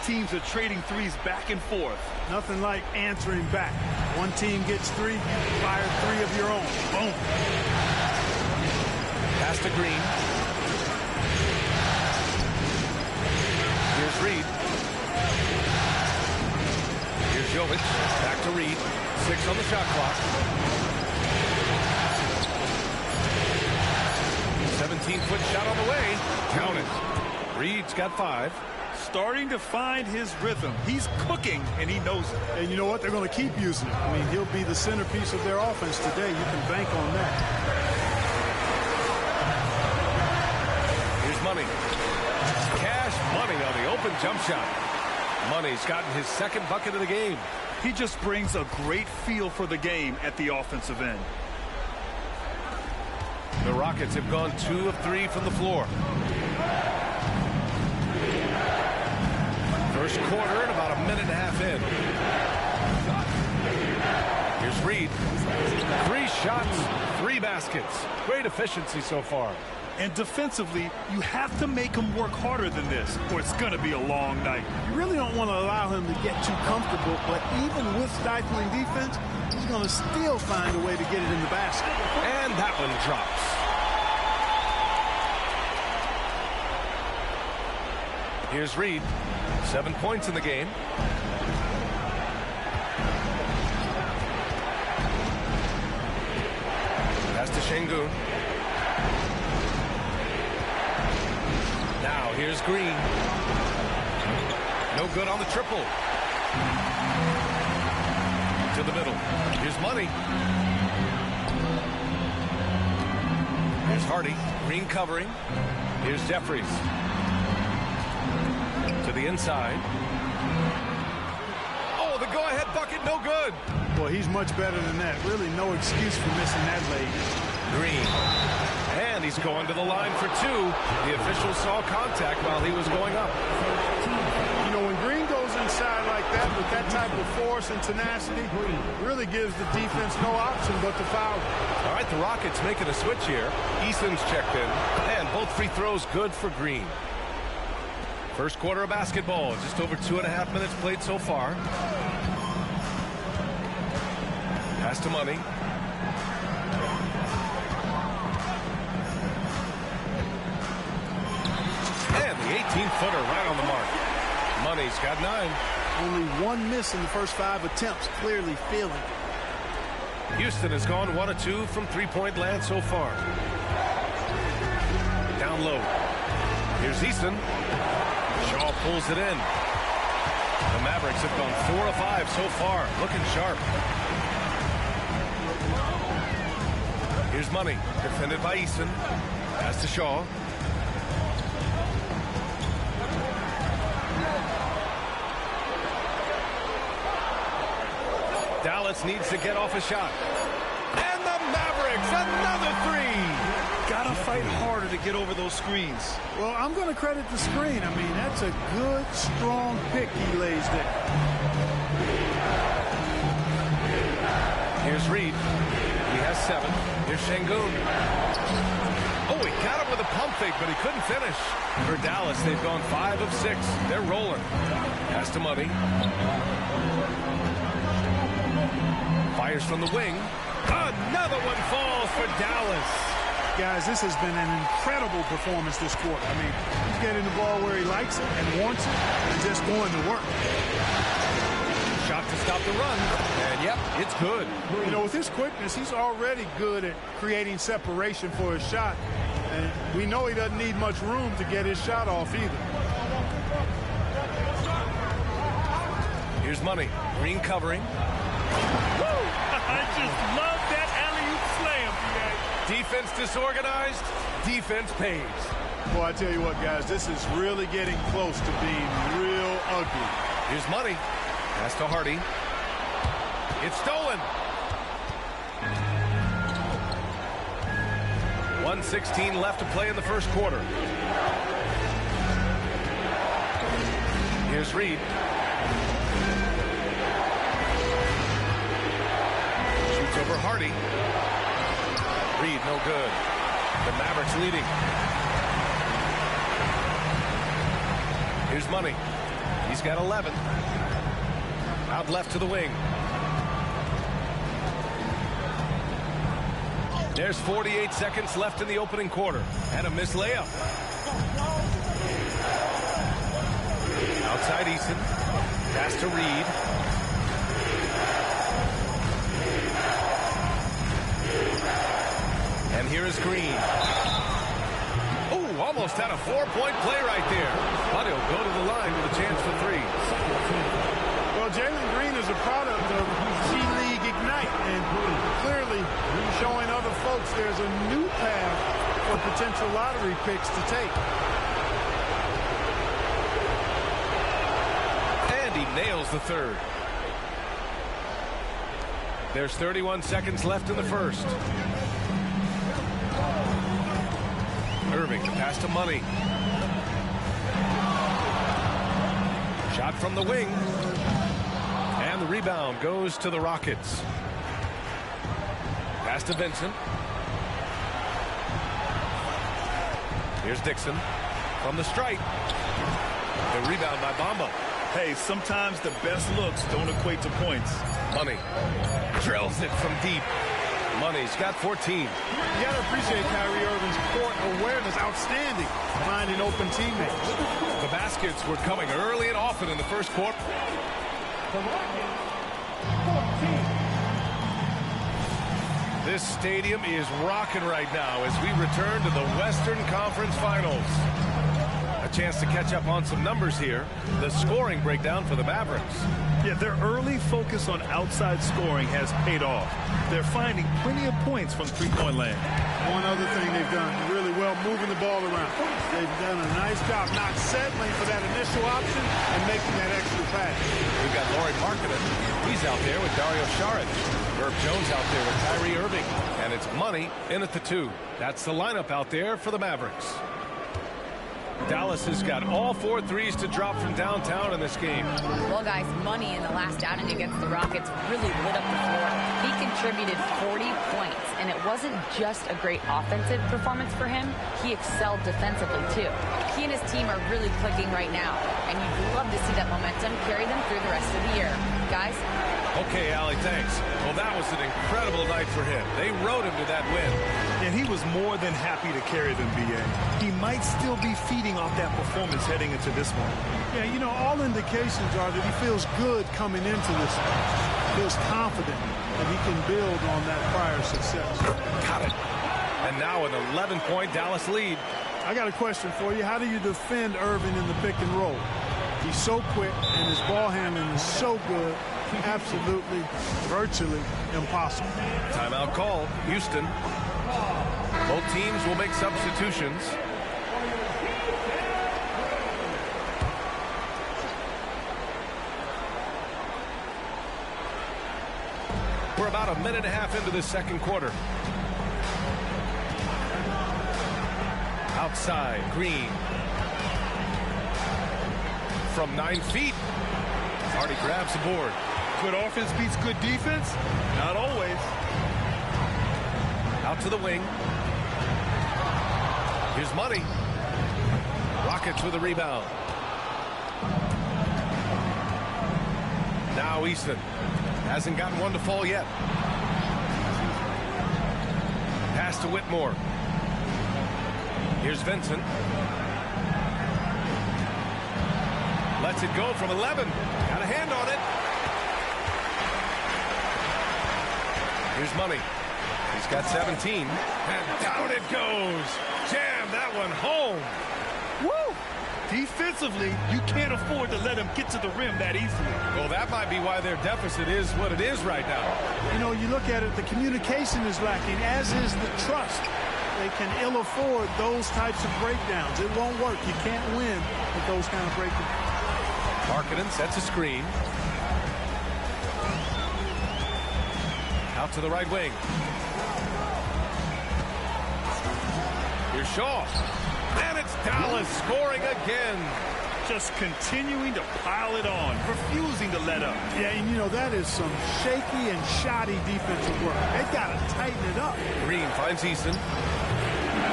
teams are trading threes back and forth. Nothing like answering back. One team gets three, you fire three of your own. Boom. Pass to Green. Here's Reed. Here's Jovic. Back to Reed. 6 on the shot clock. 17-foot shot on the way. Count it. Reed's got 5. Starting to find his rhythm. He's cooking, and he knows it. And you know what? They're going to keep using it. I mean, he'll be the centerpiece of their offense today. You can bank on that. Here's Money. Cash Money on the open jump shot. Money's gotten his second bucket of the game. He just brings a great feel for the game at the offensive end. The Rockets have gone 2 of 3 from the floor. First quarter and about a minute and a half in. Here's Reed. 3 shots, 3 baskets. Great efficiency so far. And defensively, you have to make him work harder than this, or it's going to be a long night. You really don't want to allow him to get too comfortable, but even with stifling defense, he's going to still find a way to get it in the basket. And that one drops. Here's Reed. 7 points in the game. Pass to Şengün. Now here's Green. No good on the triple. To the middle. Here's Money. Here's Hardy. Green covering. Here's Jeffries. To the inside. Oh, the go-ahead bucket, no good. Boy, he's much better than that. Really no excuse for missing that late. Green. And he's going to the line for 2. The official saw contact while he was going up. You know, when Green goes inside like that with that type of force and tenacity, really gives the defense no option but to foul. All right, the Rockets making a switch here. Eason's checked in. And both free throws good for Green. First quarter of basketball, just over 2.5 minutes played so far. Pass to Money. And the 18-footer right on the mark. Money's got 9. Only 1 miss in the first 5 attempts, clearly feeling it. Houston has gone 1 of 2 from three-point land so far. Down low. Here's Easton. Shaw pulls it in. The Mavericks have gone 4 of 5 so far. Looking sharp. Here's Money. Defended by Easton. Pass to Shaw. Dallas needs to get off a shot. And the Mavericks, another 3. Gotta fight harder to get over those screens. Well, I'm going to credit the screen. I mean, that's a good, strong pick he lays there. Here's Reed. He has 7. Here's Şengün. Oh, he got him with a pump fake, but he couldn't finish. For Dallas, they've gone 5 of 6. They're rolling. Pass to Money. Fires from the wing. Another one falls for Dallas. Guys, this has been an incredible performance this quarter. I mean, he's getting the ball where he likes it and wants it and just going to work. Shot to stop the run. And, yep, it's good. You know, with his quickness, he's already good at creating separation for his shot. And we know he doesn't need much room to get his shot off either. Here's Money. Green covering. Woo! I just love that alley-oop slam, B.A. Defense disorganized. Defense pays. Well, I tell you what, guys, this is really getting close to being real ugly. Here's Money. Pass to Hardy. It's stolen. 1:16 left to play in the first quarter. Here's Reed. Shoots over Hardy. Reed, no good. The Mavericks leading. Here's Money. He's got 11. Out left to the wing. There's 48 seconds left in the opening quarter. And a missed layup. Outside Eason. Pass to Reed. And here is Green. Oh, almost had a 4-point play right there. But he'll go to the line with a chance for 3. Well, Jalen Green is a product of G League Ignite, and clearly showing other folks there's a new path for potential lottery picks to take. And he nails the third. There's 31 seconds left in the first. Irving, pass to Money. Shot from the wing. And the rebound goes to the Rockets. Pass to Vincent. Here's Dixon from the stripe. The rebound by Bamba. Hey, sometimes the best looks don't equate to points. Money drills it from deep. Money's got 14. You got to appreciate Kyrie Irving's court awareness. Outstanding. Finding open teammates. The baskets were coming early and often in the first quarter. This stadium is rocking right now as we return to the Western Conference Finals. A chance to catch up on some numbers here. The scoring breakdown for the Mavericks. Yeah, their early focus on outside scoring has paid off. They're finding plenty of points from three-point land. One other thing they've done really well, moving the ball around. They've done a nice job not settling for that initial option and making that extra pass. We've got Lauri Markkanen. He's out there with Dario Saric. Herb Jones out there with Kyrie Irving. And it's Money in at the 2. That's the lineup out there for the Mavericks. Dallas has got all 4 threes to drop from downtown in this game. Well, guys, Money in the last outing against the Rockets really lit up the floor. He contributed 40 points, and it wasn't just a great offensive performance for him. He excelled defensively, too. He and his team are really clicking right now, and you'd love to see that momentum carry them through the rest of the year. Guys? Okay, Allie, thanks. Well, that was an incredible night for him. They rode him to that win. And he was more than happy to carry them, B.A. He might still be feeding off that performance heading into this one. Yeah, you know, all indications are that he feels good coming into this one. Feels confident that he can build on that prior success. Got it. And now an 11-point Dallas lead. I got a question for you. How do you defend Irving in the pick and roll? He's so quick, and his ball handling is so good. Absolutely, virtually impossible. Timeout call, Houston. Both teams will make substitutions. We're about a minute and a half into the second quarter. Outside, Green. From 9 feet. Hardy grabs the board. Good offense beats good defense? Not always. Out to the wing. Here's Money. Rockets with a rebound. Now Easton. Hasn't gotten one to fall yet. Pass to Whitmore. Here's Vincent. Lets it go from 11. Got a hand on it. Here's Money. He's got 17. And down it goes. Jam that one home. Woo! Defensively, you can't afford to let him get to the rim that easily. Well, that might be why their deficit is what it is right now. You know, you look at it, the communication is lacking, as is the trust. They can ill afford those types of breakdowns. It won't work. You can't win with those kind of breakdowns. Markkanen sets a screen. Out to the right wing. Here's Shaw. And it's Dallas scoring again. Just continuing to pile it on, refusing to let up. Yeah, and you know, that is some shaky and shoddy defensive work. They got to tighten it up. Green finds Easton.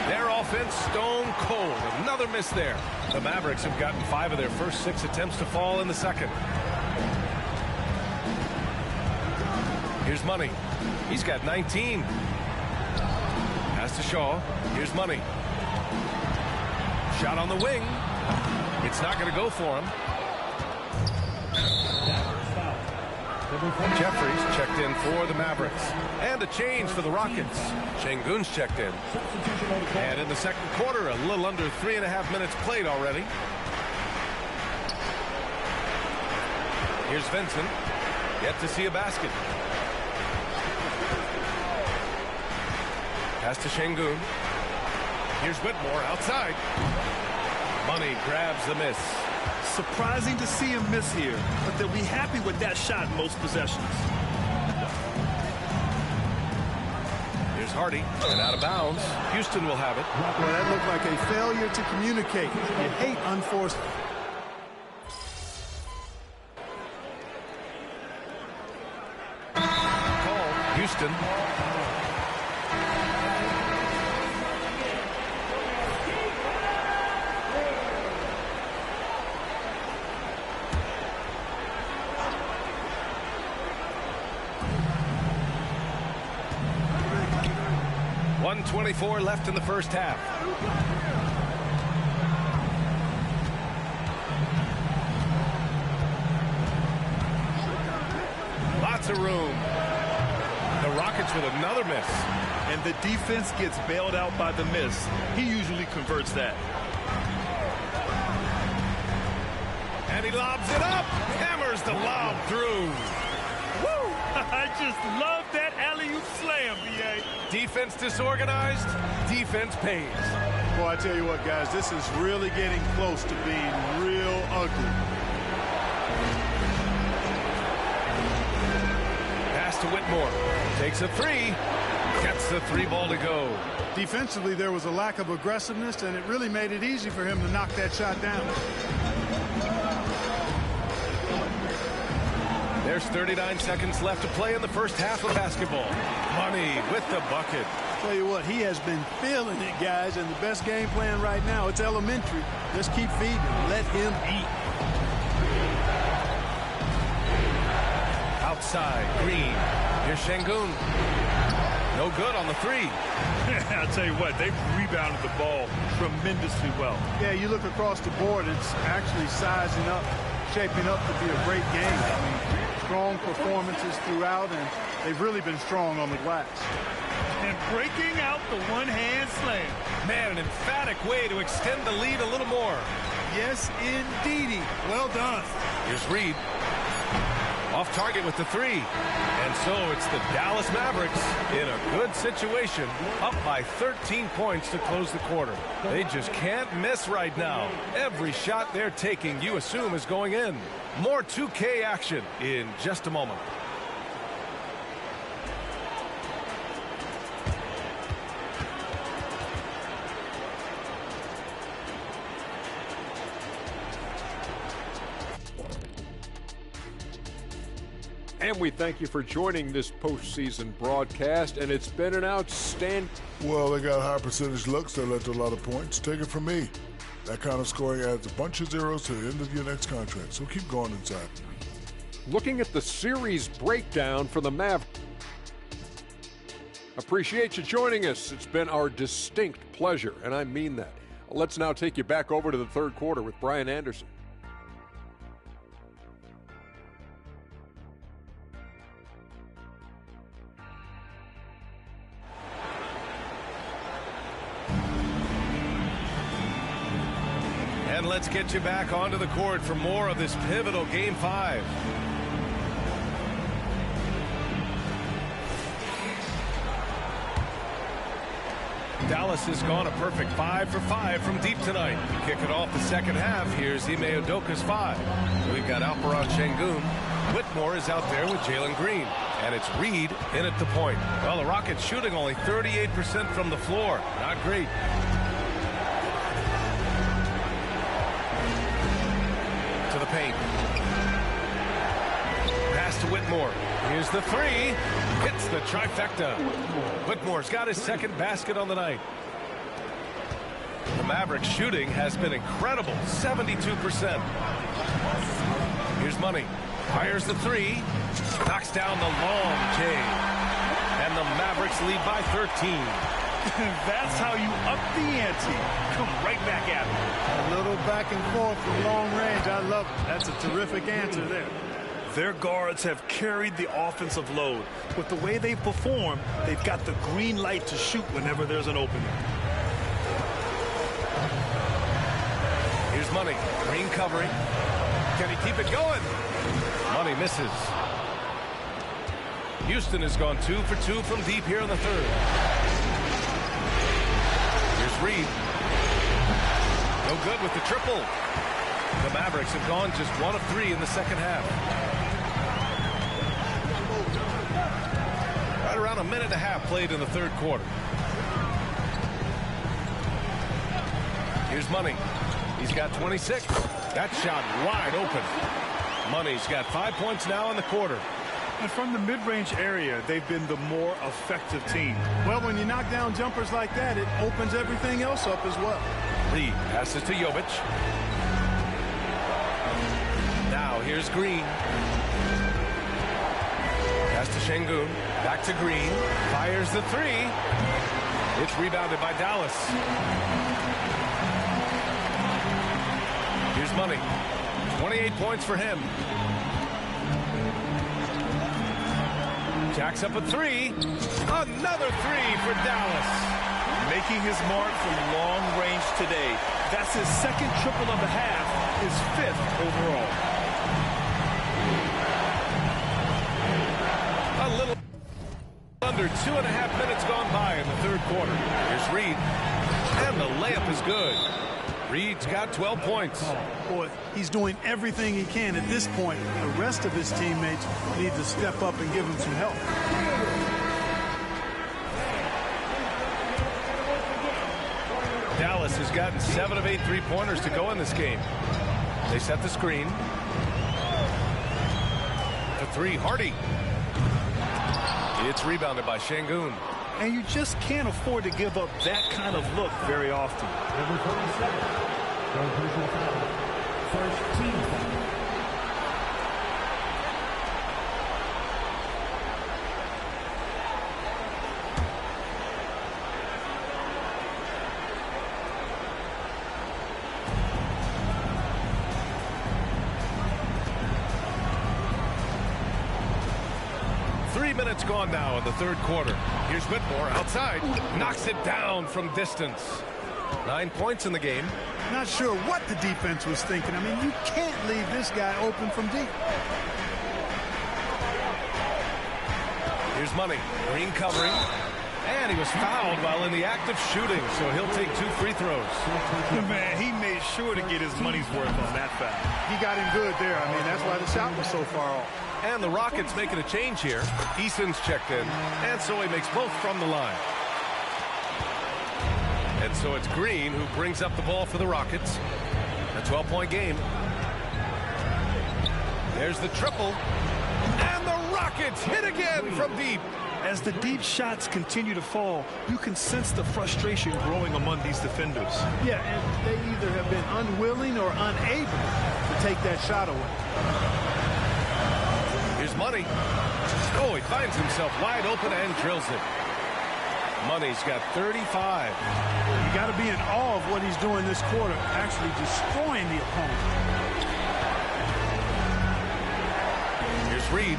Their offense stone cold. Another miss there. The Mavericks have gotten 5 of their first 6 attempts to fall in the second. Here's Money. He's got 19. Pass to Shaw. Here's Money. Shot on the wing. It's not going to go for him. Jeffries checked in for the Mavericks. And a change for the Rockets. Şengün's checked in. And in the second quarter, a little under 3.5 minutes played already. Here's Vincent. Yet to see a basket. Pass to Şengün. Here's Whitmore outside. Money grabs the miss. Surprising to see him miss here, but they'll be happy with that shot in most possessions. Here's Hardy, and out of bounds. Houston will have it. Well, that looked like a failure to communicate. You hate unforced. Call, Houston. .24 left in the first half. Lots of room. The Rockets with another miss. And the defense gets bailed out by the miss. He usually converts that. And he lobs it up. Hammers the lob through. Woo! I just love that alley-oop slam, B.A. Defense disorganized, defense pays. Boy, I tell you what, guys, this is really getting close to being real ugly. Pass to Whitmore. Takes a 3. Gets the 3-ball to go. Defensively, there was a lack of aggressiveness, and it really made it easy for him to knock that shot down. There's 39 seconds left to play in the first half of basketball. Money with the bucket. Tell you what, he has been feeling it, guys, and the best game plan right now, it's elementary. Just keep feeding him. Let him eat. Outside, Green. Here's Şengün. No good on the 3. I'll tell you what, they've rebounded the ball tremendously well. Yeah, you look across the board, it's actually sizing up, shaping up to be a great game. I mean, strong performances throughout, and they've really been strong on the glass. And breaking out the one-hand slam. Man, an emphatic way to extend the lead a little more. Yes, indeedy. Well done. Here's Reed. Off target with the 3. And so it's the Dallas Mavericks in a good situation, up by 13 points to close the quarter. They just can't miss right now. Every shot they're taking, you assume, is going in. More 2K action in just a moment. And we thank you for joining this postseason broadcast, and it's been an outstanding... Well, they got high percentage looks that led to a lot of points. Take it from me. That kind of scoring adds a bunch of zeros to the end of your next contract, so keep going inside. Looking at the series breakdown for the Mavericks. Appreciate you joining us. It's been our distinct pleasure, and I mean that. Let's now take you back over to the third quarter with Brian Anderson. And let's get you back onto the court for more of this pivotal Game 5. Dallas has gone a perfect 5 for 5 from deep tonight. To kick it off the second half, here's Ime Udoka's 5. We've got Alperen Şengün. Whitmore is out there with Jalen Green. And it's Reed in at the point. Well, the Rockets shooting only 38% from the floor. Not great. To the paint. Pass to Whitmore. Here's the 3. Hits the trifecta. Whitmore's got his second basket on the night. The Mavericks shooting has been incredible, 72%. Here's Money. Fires the three. Knocks down the long J. And the Mavericks lead by 13. That's how you up the ante. Come right back at it. A little back and forth from long range. I love it. That's a terrific answer there. Their guards have carried the offensive load. With the way they perform, they've got the green light to shoot whenever there's an opening. Here's Money. Green covering. Can he keep it going? Money misses. Houston has gone 2 for 2 from deep here in the third. Here's Reed. No good with the triple. The Mavericks have gone just 1 of 3 in the second half. Right around a minute and a half played in the third quarter. Here's Money. He's got 26. That shot wide open. Money's got 5 points now in the quarter. And from the mid-range area, they've been the more effective team. Well, when you knock down jumpers like that, it opens everything else up as well. Reed passes to Jovic. Now here's Green. Pass to Şengün. Back to Green. Fires the three. It's rebounded by Dallas. Here's Money. 28 points for him. Jacks up a three. Another three for Dallas. Making his mark from long range today. That's his second triple of the half, his 5th overall. A little under 2.5 minutes gone by in the third quarter. Here's Reed. And the layup is good. Reed's got 12 points. Boy, he's doing everything he can at this point. The rest of his teammates need to step up and give him some help. Dallas has gotten 7 of 8 three-pointers to go in this game. They set the screen. The three, Hardy. It's rebounded by Şengün. And you just can't afford to give up that kind of look very often. Number 27, personal foul. First team foul. Minutes gone now in the third quarter. Here's Whitmore outside. Knocks it down from distance. 9 points in the game. Not sure what the defense was thinking. I mean, you can't leave this guy open from deep. Here's Money. Green covering. And he was fouled while in the act of shooting, so he'll take 2 free throws. Man, he made sure to get his money's worth on that foul. He got him good there. I mean, that's why the shot was so far off. And the Rockets making a change here. Eason's checked in, and so he makes both from the line. And so it's Green who brings up the ball for the Rockets. A 12-point game. There's the triple. And the Rockets hit again from deep. As the deep shots continue to fall, you can sense the frustration growing among these defenders. Yeah, and they either have been unwilling or unable to take that shot away. Here's Money. Oh, he finds himself wide open and drills it. Money's got 35. You got to be in awe of what he's doing this quarter, actually destroying the opponent. Here's Reed.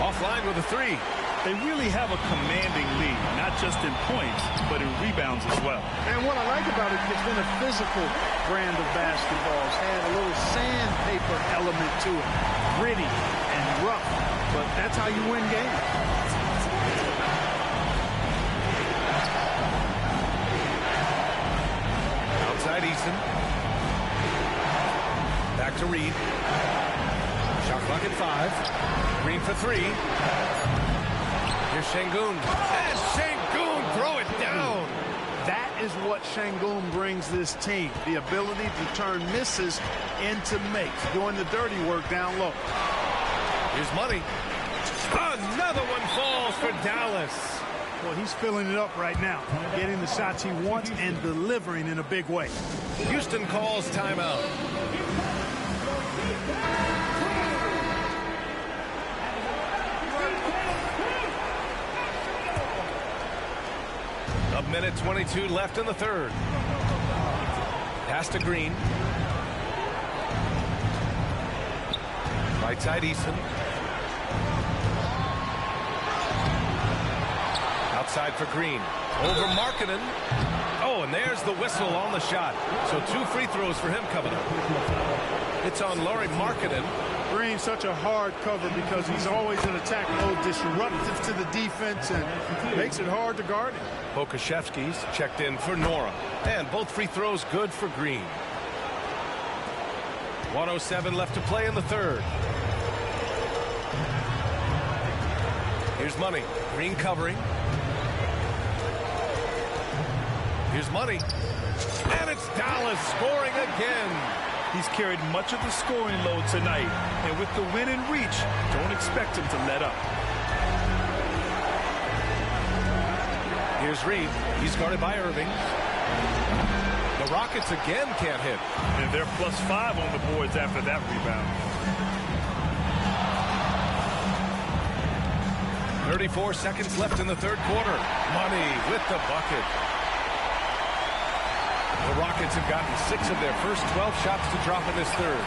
Offline with a three. They really have a commanding lead, not just in points, but in rebounds as well. And what I like about it, it's been a physical brand of basketball. It's had a little sandpaper element to it. Gritty and rough, but that's how you win games. Outside Easton. Back to Reed. Shot clock at 5. Green for 3. Here's Şengün. And Şengün throw it down. That is what Şengün brings this team. The ability to turn misses into makes. Doing the dirty work down low. Here's Money. Another one falls for Dallas. Well, he's filling it up right now, getting the shots he wants and delivering in a big way. Houston calls timeout. A minute 22 left in the third. Pass to Green. Right side Eason. Outside for Green. Over Markkanen. Oh, and there's the whistle on the shot. So 2 free throws for him coming up. It's on Lauri Markkanen. Green, such a hard cover because he's always in attack mode, disruptive to the defense, and makes it hard to guard him. Pokashevsky's checked in for Nora. And both free throws good for Green. 1:07 left to play in the third. Here's Money. Green covering. Here's Money. And it's Dallas scoring again. He's carried much of the scoring load tonight. And with the win and reach, don't expect him to let up. Here's Reed. He's guarded by Irving. The Rockets again can't hit. And they're +5 on the boards after that rebound. 34 seconds left in the third quarter. Money with the bucket. The Rockets have gotten 6 of their first 12 shots to drop in this third.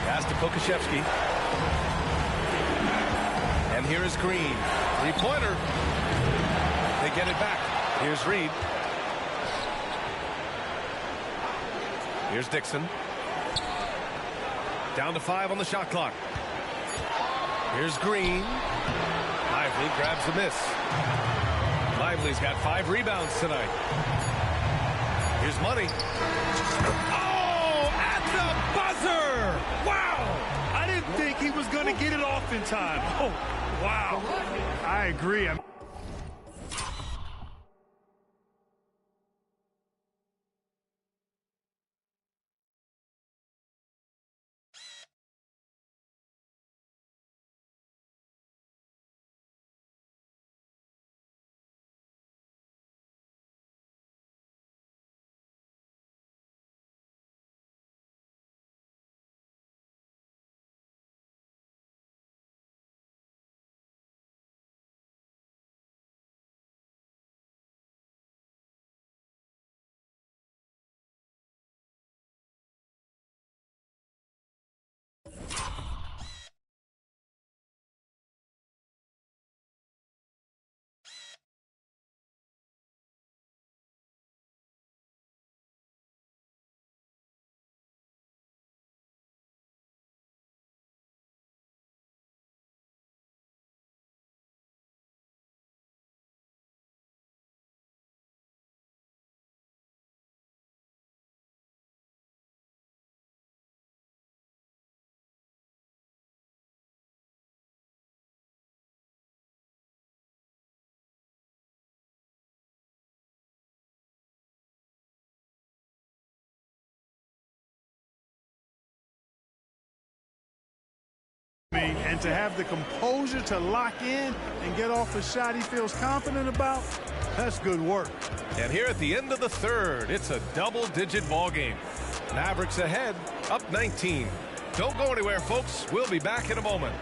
Pass to Pokashevsky. And here is Green. Three-pointer. They get it back. Here's Reed. Here's Dixon. Down to 5 on the shot clock. Here's Green. Lively grabs the miss. Lively's got 5 rebounds tonight. Here's Money. Oh, at the buzzer! Wow! I didn't think he was going to get it off in time. Oh, wow. I agree. And to have the composure to lock in and get off a shot he feels confident about, that's good work. And here at the end of the third, it's a double-digit ball game. Mavericks ahead, up 19. Don't go anywhere, folks. We'll be back in a moment.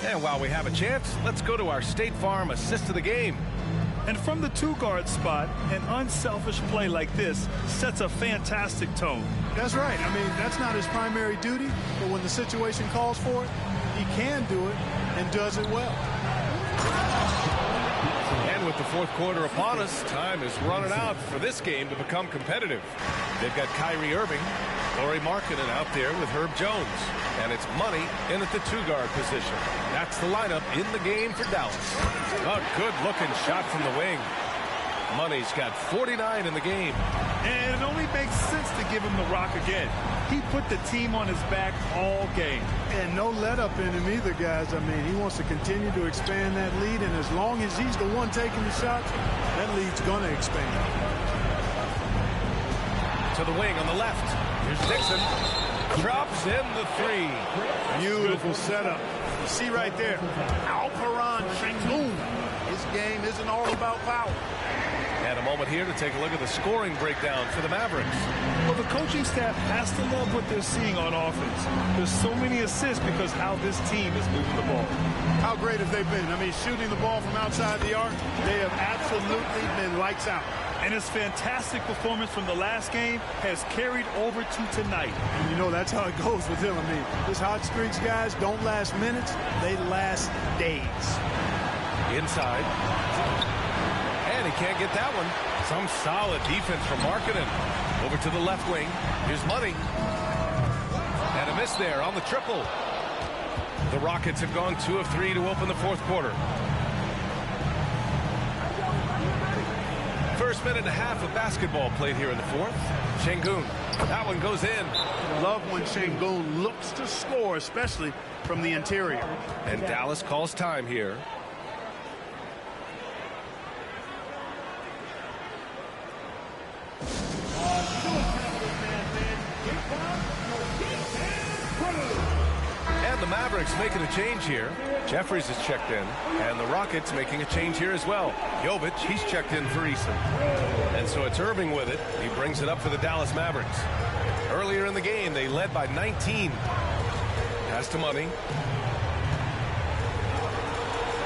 And while we have a chance, let's go to our State Farm assist of the game. And from the 2-guard spot, an unselfish play like this sets a fantastic tone. That's right. I mean, that's not his primary duty, but when the situation calls for it, he can do it and does it well. And with the fourth quarter upon us, time is running out for this game to become competitive. They've got Kyrie Irving, Lauri Markkanen out there with Herb Jones. And it's Money in at the 2-guard position. That's the lineup in the game for Dallas. A good-looking shot from the wing. Money's got 49 in the game. And it only makes sense to give him the rock again. He put the team on his back all game. And no let-up in him either, guys. I mean, he wants to continue to expand that lead, and as long as he's the one taking the shots, that lead's going to expand. To the wing on the left. Here's Dixon. Drops in the 3. Beautiful setup. You see right there, Alperon Şengün. His game isn't all about power. And a moment here to take a look at the scoring breakdown for the Mavericks. Well, the coaching staff has to love what they're seeing on offense. There's so many assists because how this team is moving the ball. How great have they been? I mean, shooting the ball from outside the arc, they have absolutely been lights out. And his fantastic performance from the last game has carried over to tonight. And you know, that's how it goes with him. I mean, his hot streaks, guys, don't last minutes. They last days. Inside. And he can't get that one. Some solid defense from Markkanen. Over to the left wing. Here's Money. And a miss there on the triple. The Rockets have gone 2 of 3 to open the fourth quarter. First minute and a half of basketball played here in the fourth. Şengün. That one goes in. Love when Şengün looks to score, especially from the interior. And Dallas calls time here. And the Mavericks making a change here. Jeffries is checked in, and the Rockets making a change here as well. Jovic, he's checked in for Eason. And so it's Irving with it. He brings it up for the Dallas Mavericks. Earlier in the game, they led by 19. Pass to Money.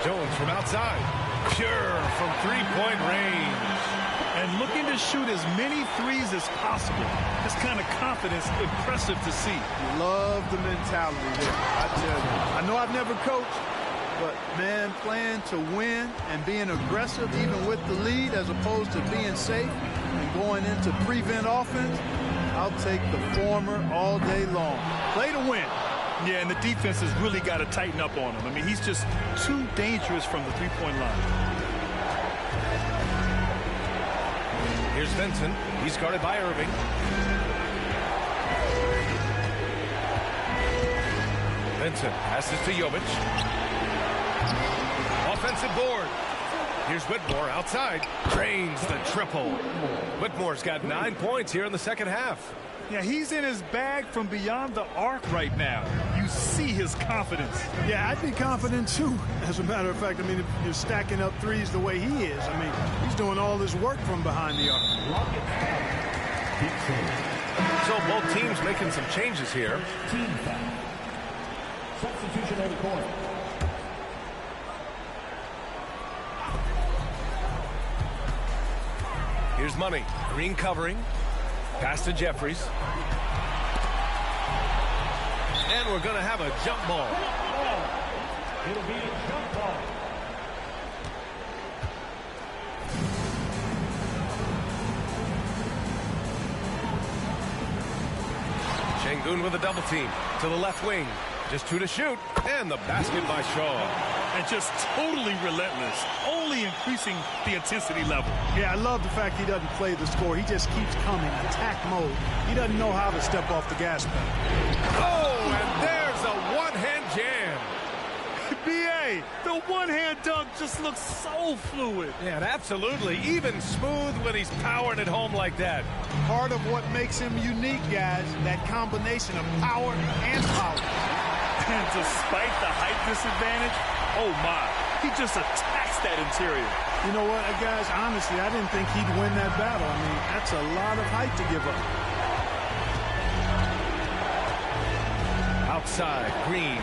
Jones from outside. Pure from three-point range. And looking to shoot as many threes as possible. This kind of confidence, impressive to see. Love the mentality there, I tell you. I know I've never coached, but, man, playing to win and being aggressive even with the lead as opposed to being safe and going into prevent offense, I'll take the former all day long. Play to win. Yeah, and the defense has really got to tighten up on him. I mean, he's just too dangerous from the three-point line. Here's Vincent. He's guarded by Irving. Vincent passes to Jovic. Offensive board. Here's Whitmore outside. Drains the triple. Whitmore's got 9 points here in the second half. Yeah, he's in his bag from beyond the arc right now. You see his confidence. Yeah, I'd be confident too. As a matter of fact, I mean, if you're stacking up threes the way he is, I mean, he's doing all this work from behind the arc. So both teams making some changes here. Substitution on the court. Here's Money. Green covering. Pass to Jeffries. And we're going to have a jump ball. It'll be a jump ball. Şengün with a double team to the left wing. Just 2 to shoot. And the basket by Shaw. And just totally relentless, only increasing the intensity level. Yeah, I love the fact he doesn't play the score. He just keeps coming, attack mode. He doesn't know how to step off the gas pedal. Oh, and there's a one-hand jam. B.A., the one-hand dunk just looks so fluid. Yeah, absolutely. Even smooth when he's powering it home like that. Part of what makes him unique, guys, that combination of power and power. And despite the height disadvantage, oh my, he just attacks that interior. You know what, guys, honestly, I didn't think he'd win that battle. I mean, that's a lot of height to give up. Outside, Green.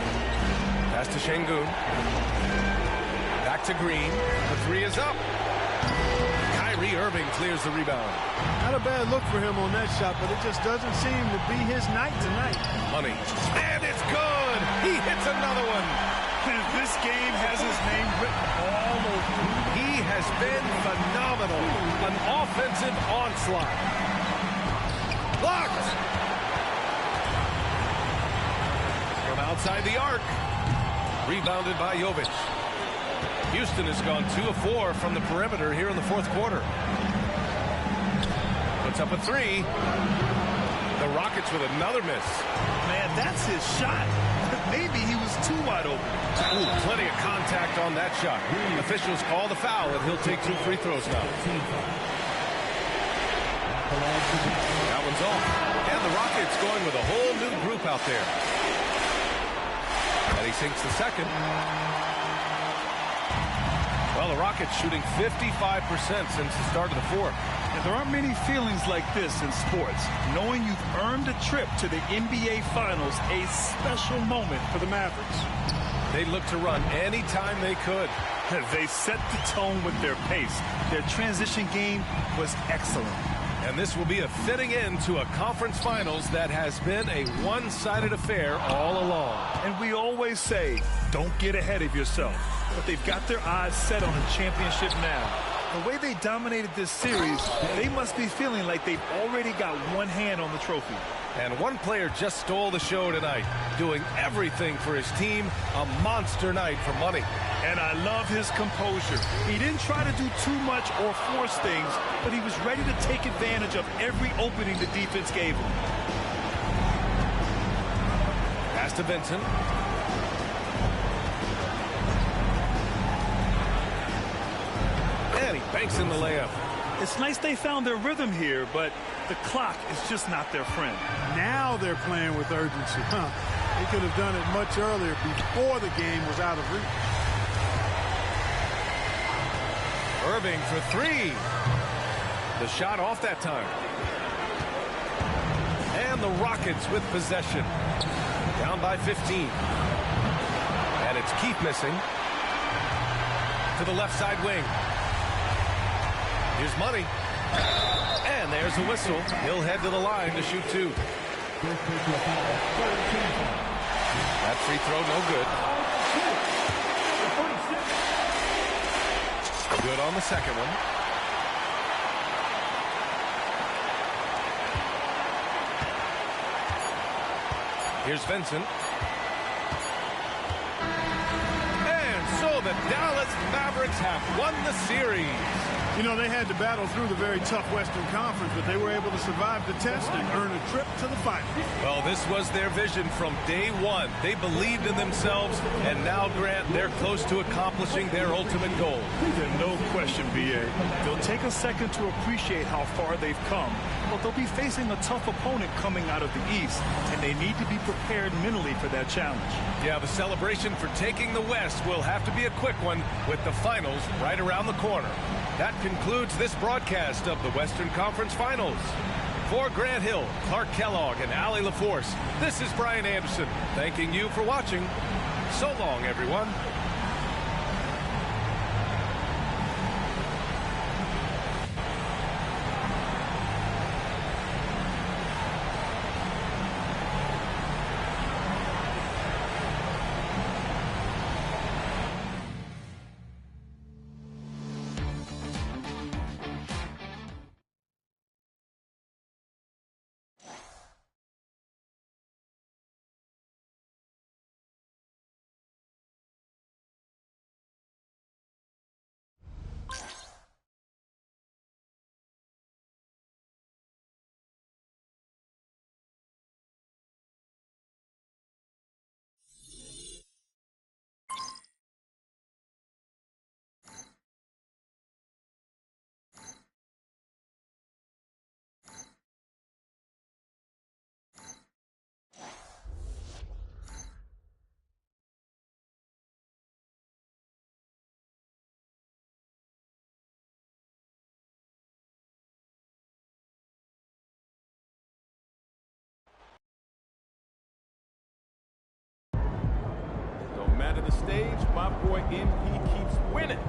Pass to Şengün. Back to Green. The three is up. Kyrie Irving clears the rebound. Not a bad look for him on that shot, but it just doesn't seem to be his night tonight. Money. And it's good. He hits another one. And this game has his name written all over it. He has been phenomenal. An offensive onslaught. Blocked. From outside the arc. Rebounded by Jovic. Houston has gone 2 of 4 from the perimeter here in the fourth quarter. Puts up a 3. The Rockets with another miss. Man, that's his shot. Maybe he was too wide open. Ooh, plenty of contact on that shot. Officials call the foul, and he'll take 2 free throws now. That one's off. And the Rockets going with a whole new group out there. And he sinks the second. Well, the Rockets shooting 55% since the start of the fourth. And there aren't many feelings like this in sports. Knowing you've earned a trip to the NBA Finals, a special moment for the Mavericks. They looked to run anytime they could. They set the tone with their pace. Their transition game was excellent. And this will be a fitting end to a conference finals that has been a one-sided affair all along. And we always say, don't get ahead of yourself. But they've got their eyes set on a championship now. The way they dominated this series, they must be feeling like they've already got one hand on the trophy. And one player just stole the show tonight, doing everything for his team, a monster night for money. And I love his composure. He didn't try to do too much or force things, but he was ready to take advantage of every opening the defense gave him. Pass to Vincent. And he banks in the layup. It's nice they found their rhythm here, but the clock is just not their friend. Now they're playing with urgency. They could have done it much earlier before the game was out of reach. Irving for three. The shot off that time. And the Rockets with possession. Down by 15. And it's Keith missing. To the left side wing. Here's Money. And there's a whistle. He'll head to the line to shoot two. That free throw no good. Good on the second one. Here's Vincent. And so the Dallas Mavericks have won the series. You know, they had to battle through the very tough Western Conference, but they were able to survive the test and earn a trip to the finals. Well, this was their vision from day one. They believed in themselves, and now, Grant, they're close to accomplishing their ultimate goal. There's no question, B.A. They'll take a second to appreciate how far they've come, but they'll be facing a tough opponent coming out of the East, and they need to be prepared mentally for that challenge. Yeah, the celebration for taking the West will have to be a quick one with the finals right around the corner. That concludes this broadcast of the Western Conference Finals. For Grant Hill, Clark Kellogg, and Allie LaForce, this is Brian Anderson, thanking you for watching. So long, everyone. No matter the stage, my boy MP keeps winning.